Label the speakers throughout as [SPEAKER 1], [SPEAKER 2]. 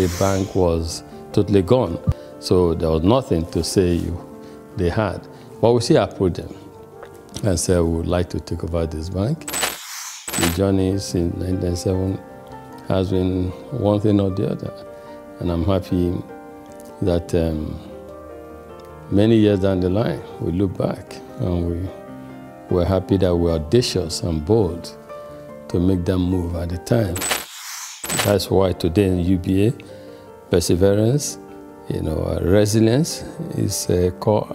[SPEAKER 1] the bank was totally gone. So there was nothing to say they had. But we still approached them and said, we would like to take over this bank. The journey since 1997 has been one thing or the other. And I'm happy that many years down the line, we look back and we're happy that we're audacious and bold to make them move at the time. That's why today in UBA, perseverance, resilience is a core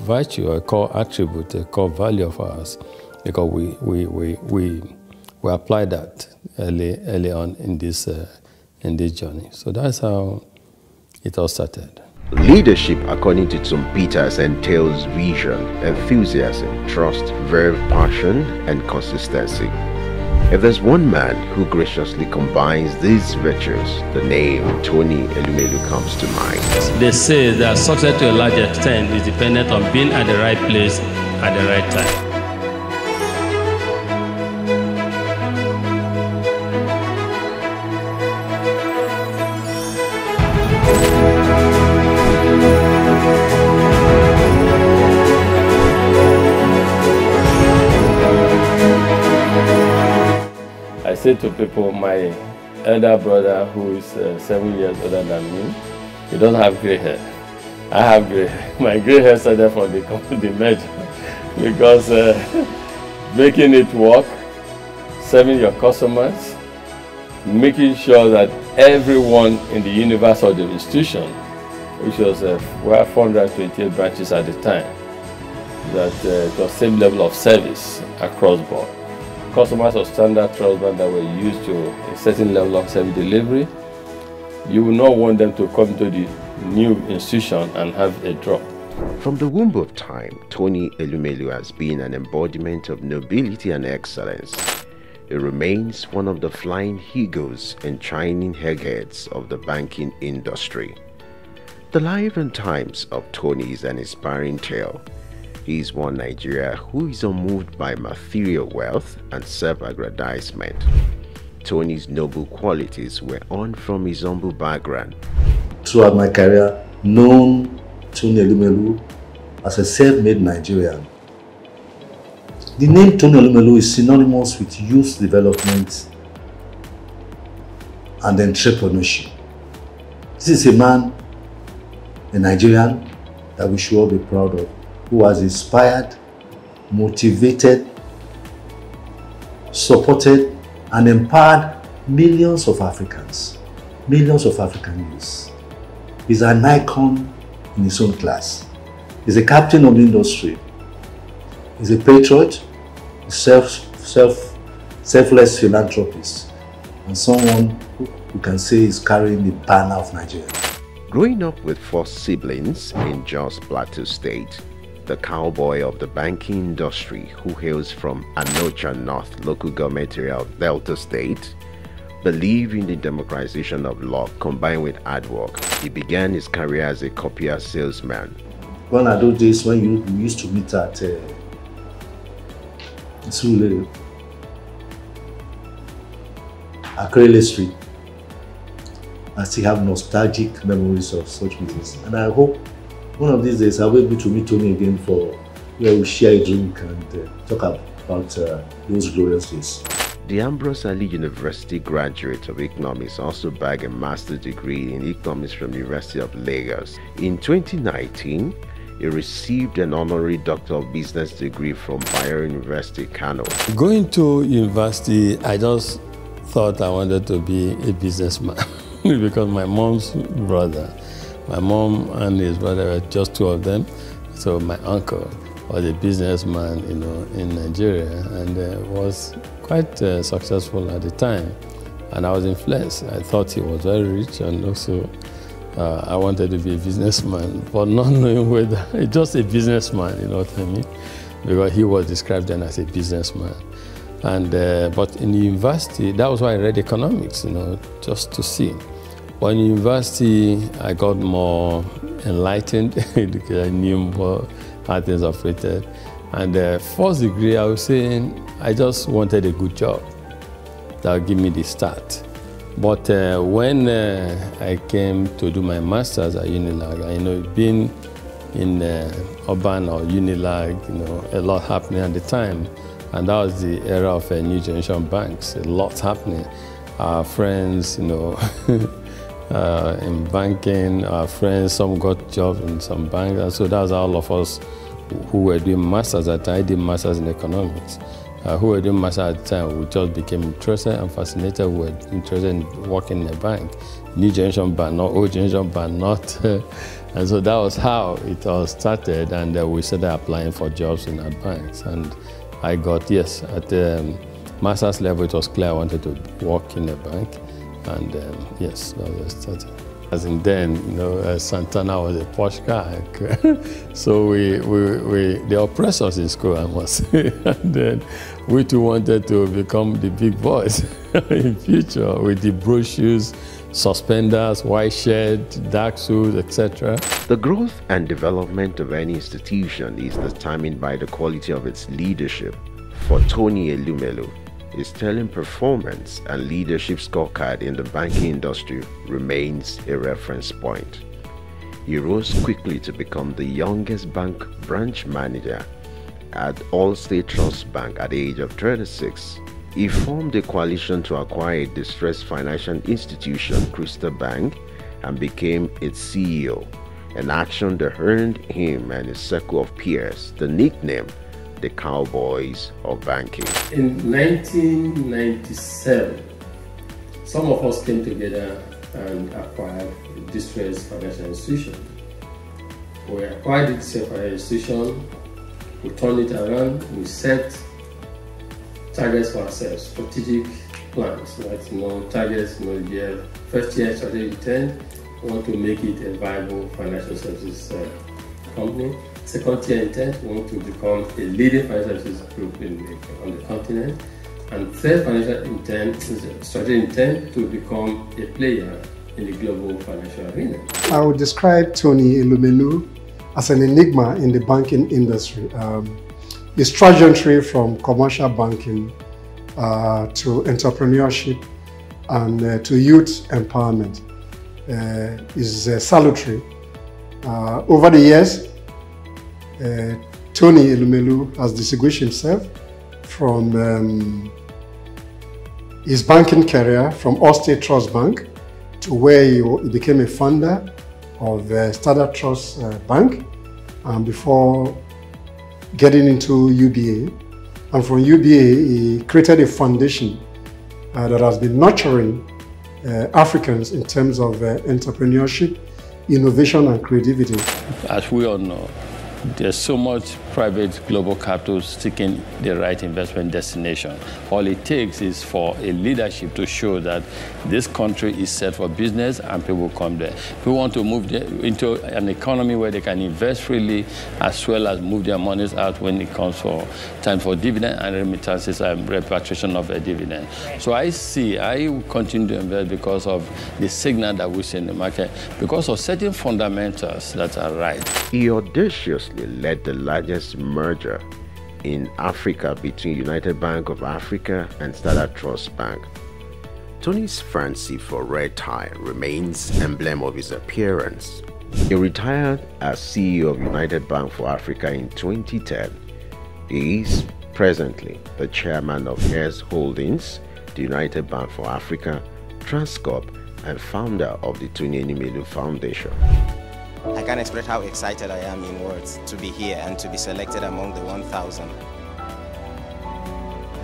[SPEAKER 1] virtue, a core attribute, a core value of ours, because we apply that early on in this journey. So that's how it all started.
[SPEAKER 2] Leadership, according to some Peters, entails vision, enthusiasm, trust, verve, passion, and consistency. If there's one man who graciously combines these virtues, the name Tony Elumelu comes to mind.
[SPEAKER 1] They say that success to a large extent is dependent on being at the right place at the right time. I say to people, my elder brother, who is 7 years older than me, he doesn't have gray hair. I have gray hair. My gray hair started from the merger because making it work, serving your customers, making sure that everyone in the universe or the institution, which was we have 428 branches at the time, that it was same level of service across board. Customers of standard trust bank that were used to a certain level of service delivery, you will not want them to come to the new institution and have a drop.
[SPEAKER 2] From the womb of time, Tony Elumelu has been an embodiment of nobility and excellence. He remains one of the flying eagles and shining eggheads of the banking industry. The life and times of Tony is an inspiring tale. He is one Nigerian who is unmoved by material wealth and self-aggrandisement. Tony's noble qualities were on from his humble background.
[SPEAKER 3] Throughout my career, known Tony Elumelu as a self-made Nigerian. The name Tony Elumelu is synonymous with youth development and entrepreneurship. This is a man, a Nigerian, that we should all be proud of, who has inspired, motivated, supported, and empowered millions of Africans, millions of African youths. He's an icon in his own class. He's a captain of the industry. He's a patriot, a selfless philanthropist, and someone who can say is carrying the banner of Nigeria.
[SPEAKER 2] Growing up with 4 siblings in Jos Plateau State, the cowboy of the banking industry who hails from Anocha North local government area of Delta State, believed in the democratization of law combined with hard work. He began his career as a copier salesman.
[SPEAKER 3] One of those days when we used to meet at SOUQ Akrele Street, I still have nostalgic memories of such meetings, and I hope one of these days I'll be able to meet Tony again for where we share a drink and talk about those glorious days.
[SPEAKER 2] The Ambrose Ali University graduate of economics also bagged a master's degree in economics from the University of Lagos. In 2019, he received an honorary Doctor of Business degree from Bayero University, Kano.
[SPEAKER 1] Going to university, I just thought I wanted to be a businessman because my mom's brother, my mom and his brother were just 2 of them. So my uncle was a businessman, in Nigeria, and was quite successful at the time. And I was influenced. I thought he was very rich, and also I wanted to be a businessman, but not knowing whether just a businessman, you know what I mean? Because he was described then as a businessman. And but in the university, that was why I read economics, just to see. But in university, I got more enlightened because I knew more how things operated. And the first degree, I was saying, I just wanted a good job that would give me the start But when I came to do my master's at Unilag, being in urban or Unilag, a lot happening at the time. And that was the era of new generation banks, a lot happening. Our friends, in banking, our friends, some got jobs in some banks. And so that's all of us who were doing masters at the time. I did masters in economics. Who were doing masters at the time, we just became interested and fascinated. We were interested in working in a bank. New generation bank, not old generation bank, not. And so that was how it all started. And we started applying for jobs in our banks. And I got, yes, at the master's level, it was clear I wanted to work in a bank. And yes, that was started. As in then, Santana was a posh guy. So they oppressed us in school, I must say. And then we too wanted to become the big boys in future with the brochures, suspenders, white shirt, dark suits, etc.
[SPEAKER 2] The growth and development of any institution is determined by the quality of its leadership. For Tony Elumelu, his sterling performance and leadership scorecard in the banking industry remains a reference point. He rose quickly to become the youngest bank branch manager at All-State Trust Bank at the age of 36. He formed a coalition to acquire a distressed financial institution, Crystal Bank, and became its CEO, an action that earned him and his circle of peers the nickname the Cowboys of Banking.
[SPEAKER 1] In 1997, some of us came together and acquired a distressed financial institution. We acquired the distressed financial institution, we turned it around, we set targets for ourselves, strategic plans, right? Targets, we have first year strategic intent, we want to make it a viable financial services company. Second year intent, we want to become a leading financial services group on the continent. And third financial intent is a strategic intent to become a player in the global financial arena.
[SPEAKER 4] I would describe Tony Elumelu as an enigma in the banking industry. His trajectory from commercial banking to entrepreneurship and to youth empowerment is salutary. Over the years, Tony Elumelu has distinguished himself from his banking career from All-State Trust Bank to where he became a founder of Standard Trust Bank before getting into UBA. And from UBA, he created a foundation that has been nurturing Africans in terms of entrepreneurship, innovation, and creativity.
[SPEAKER 1] As we all know, there's so much private global capital seeking the right investment destination. All it takes is for a leadership to show that this country is set for business and people come there. We want to move into an economy where they can invest freely as well as move their monies out when it comes for time for dividend and remittances and repatriation of a dividend. So I will continue to invest because of the signal that we see in the market, because of certain fundamentals that are right.
[SPEAKER 2] He audaciously led the largest merger in Africa between United Bank of Africa and Standard Trust Bank. Tony's fancy for red tie remains emblem of his appearance. He retired as CEO of United Bank for Africa in 2010. He is presently the chairman of Heirs Holdings, the United Bank for Africa, Transcorp, and founder of the Tony Elumelu Foundation.
[SPEAKER 5] I can't express how excited I am in words to be here and to be selected among the 1,000.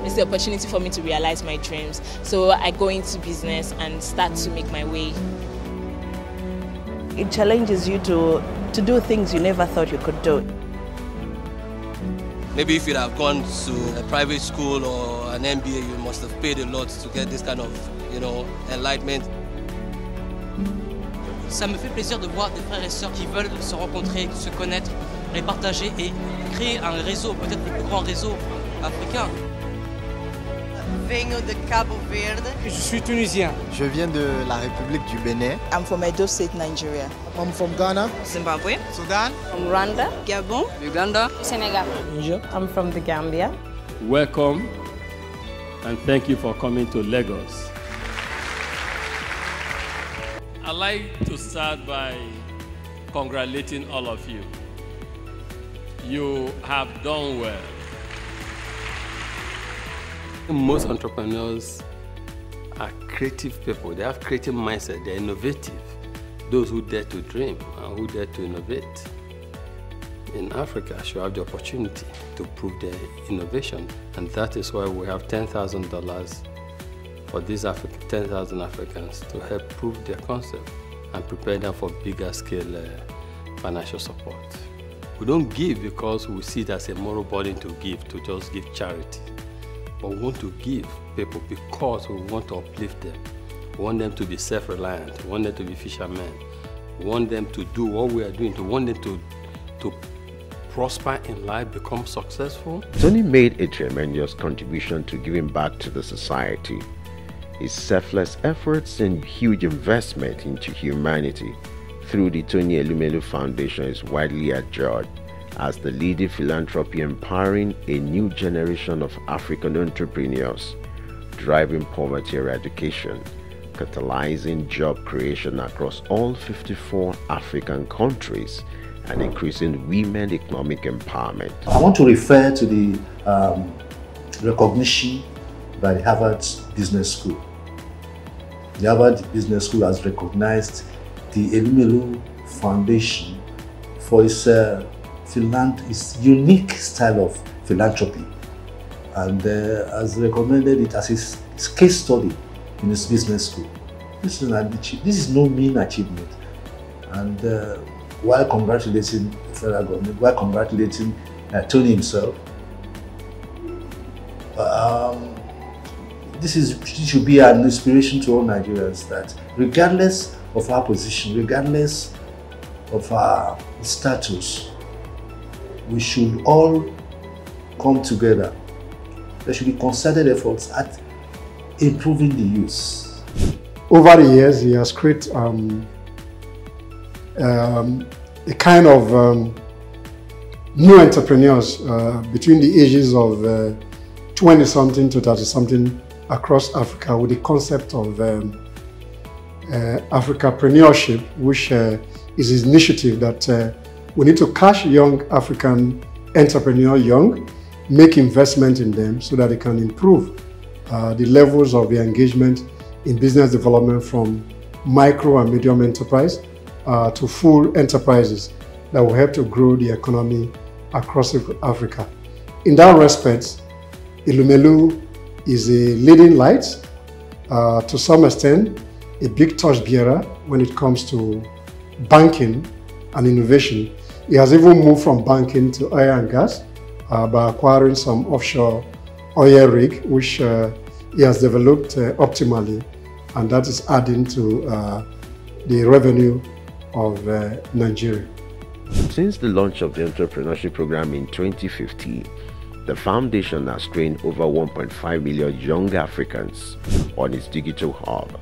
[SPEAKER 6] It's the opportunity for me to realize my dreams. So I go into business and start to make my way.
[SPEAKER 7] It challenges you to do things you never thought you could do.
[SPEAKER 8] Maybe if you'd have gone to a private school or an MBA, you must have paid a lot to get this kind of, enlightenment.
[SPEAKER 9] Ça me fait plaisir de voir des frères et sœurs qui veulent se rencontrer, se connaître, les partager et créer un réseau, peut-être le plus grand réseau africain.
[SPEAKER 10] Vengo de Cabo Verde.
[SPEAKER 11] Je suis tunisien.
[SPEAKER 12] Je viens de la République du Bénin.
[SPEAKER 13] I'm from Edo State, Nigeria.
[SPEAKER 14] I'm from Ghana.
[SPEAKER 15] Zimbabwe.
[SPEAKER 16] Sudan.
[SPEAKER 17] From Rwanda.
[SPEAKER 18] Gabon. Uganda.
[SPEAKER 19] Senegal.
[SPEAKER 20] Niger.
[SPEAKER 19] I'm from the Gambia.
[SPEAKER 1] Welcome and thank you for coming to Lagos. I'd like to start by congratulating all of you. You have done well. Most entrepreneurs are creative people. They have creative mindset. They're innovative. Those who dare to dream and who dare to innovate in Africa should have the opportunity to prove their innovation. And that is why we have $10,000 for these 10,000 Africans to help prove their concept and prepare them for bigger scale financial support. We don't give because we see it as a moral burden to just give charity. But we want to give people because we want to uplift them. We want them to be self-reliant. We want them to be fishermen. We want them to do what we are doing. We want them to prosper in life, become successful.
[SPEAKER 2] Tony made a tremendous contribution to giving back to the society. His selfless efforts and huge investment into humanity through the Tony Elumelu Foundation is widely adjured as the leading philanthropy empowering a new generation of African entrepreneurs, driving poverty eradication, catalyzing job creation across all 54 African countries, and increasing women economic empowerment.
[SPEAKER 3] I want to refer to the recognition by the Harvard Business School. The Harvard Business School has recognized the Elumelu Foundation for its unique style of philanthropy, and has recommended it as its case study in its business school. This is no mean achievement, and while congratulating the federal government, while congratulating Tony himself, this should be an inspiration to all Nigerians that regardless of our position, regardless of our status, we should all come together. There should be concerted efforts at improving the youth.
[SPEAKER 4] Over the years, he has created a kind of new entrepreneurs between the ages of 20-something to 30-something across Africa with the concept of Africapreneurship, which is his initiative that we need to catch young African entrepreneurs young, make investment in them so that they can improve the levels of the engagement in business development from micro and medium enterprise to full enterprises that will help to grow the economy across Africa. In that respect, Elumelu is a leading light, to some extent, a big torchbearer when it comes to banking and innovation. He has even moved from banking to oil and gas by acquiring some offshore oil rig, which he has developed optimally, and that is adding to the revenue of Nigeria.
[SPEAKER 2] Since the launch of the entrepreneurship program in 2015, the foundation has trained over 1.5 million young Africans on its digital hub.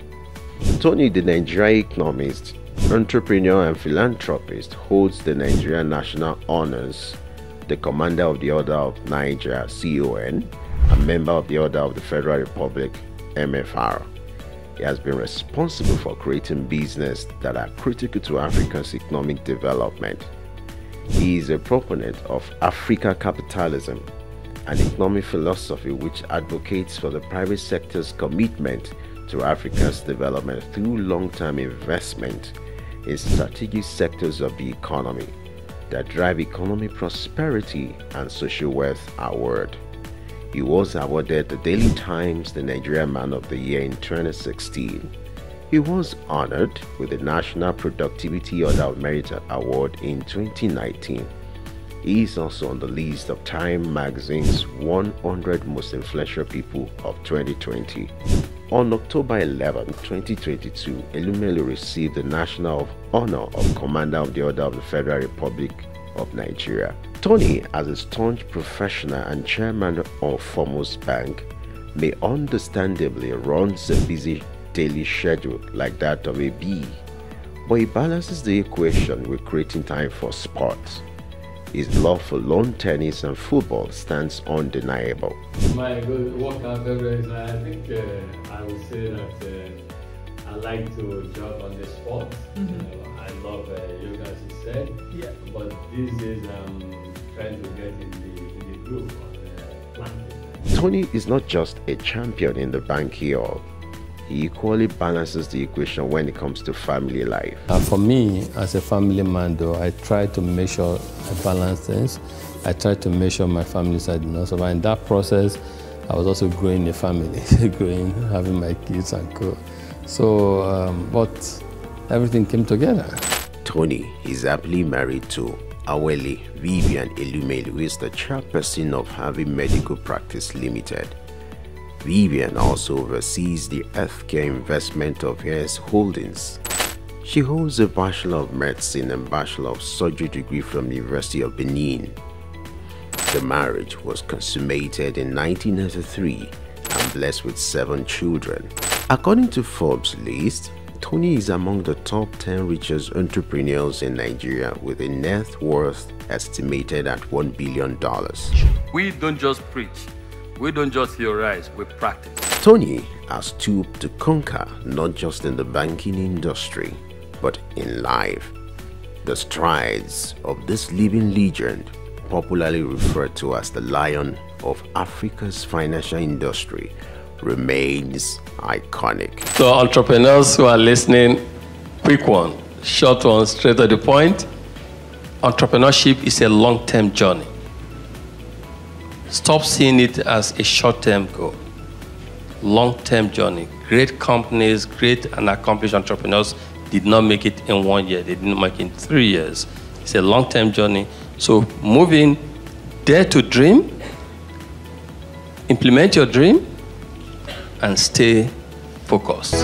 [SPEAKER 2] Tony, the Nigerian economist, entrepreneur and philanthropist, holds the Nigerian National Honors, the Commander of the Order of Niger, CON, a member of the Order of the Federal Republic, MFR. He has been responsible for creating business that are critical to Africa's economic development. He is a proponent of Africa capitalism, an economic philosophy which advocates for the private sector's commitment to Africa's development through long-term investment in strategic sectors of the economy that drive economic prosperity and social wealth award. He was awarded the Daily Times the Nigerian Man of the Year in 2016. He was honored with the National Productivity Order of Merit Award in 2019. He is also on the list of Time magazine's 100 most influential people of 2020. On October 11, 2022, Elumelu received the National Honor of Commander of the Order of the Federal Republic of Nigeria. Tony, as a staunch professional and chairman of Foremost Bank, may understandably runs a busy daily schedule like that of a bee, but he balances the equation with creating time for sports. His love for lawn tennis and football stands undeniable.
[SPEAKER 1] My good workout beverage, I think I would say that I like to jog on the spot. I love yoga, as you said. Yeah. But these days I'm trying to get in the group on planting.
[SPEAKER 2] Tony is not just a champion in the banking hall. He equally balances the equation when it comes to family life.
[SPEAKER 1] For me, as a family man though, I try to make sure I balance things. I try to make sure my family side not survive. In that process, I was also growing a family, having my kids and co. So, but everything came together.
[SPEAKER 2] Tony is happily married to Awele Vivian Elumelu, who is the chairperson of Harvey Medical Practice Limited. Vivian also oversees the healthcare investment of his holdings. She holds a Bachelor of Medicine and Bachelor of Surgery degree from the University of Benin. The marriage was consummated in 1993 and blessed with 7 children. According to Forbes' list, Tony is among the top 10 richest entrepreneurs in Nigeria with a net worth estimated at $1 billion.
[SPEAKER 1] We don't just preach, we don't just theorize, we practice.
[SPEAKER 2] Tony has stooped to conquer not just in the banking industry, but in life. The strides of this living legend, popularly referred to as the Lion of Africa's financial industry, remains iconic.
[SPEAKER 1] So entrepreneurs who are listening, quick one, short one, straight to the point. Entrepreneurship is a long-term journey. Stop seeing it as a short-term goal. Long-term journey. Great companies, great and accomplished entrepreneurs did not make it in 1 year. They didn't make it in 3 years. It's a long-term journey. So move in, dare to dream, implement your dream, and stay focused.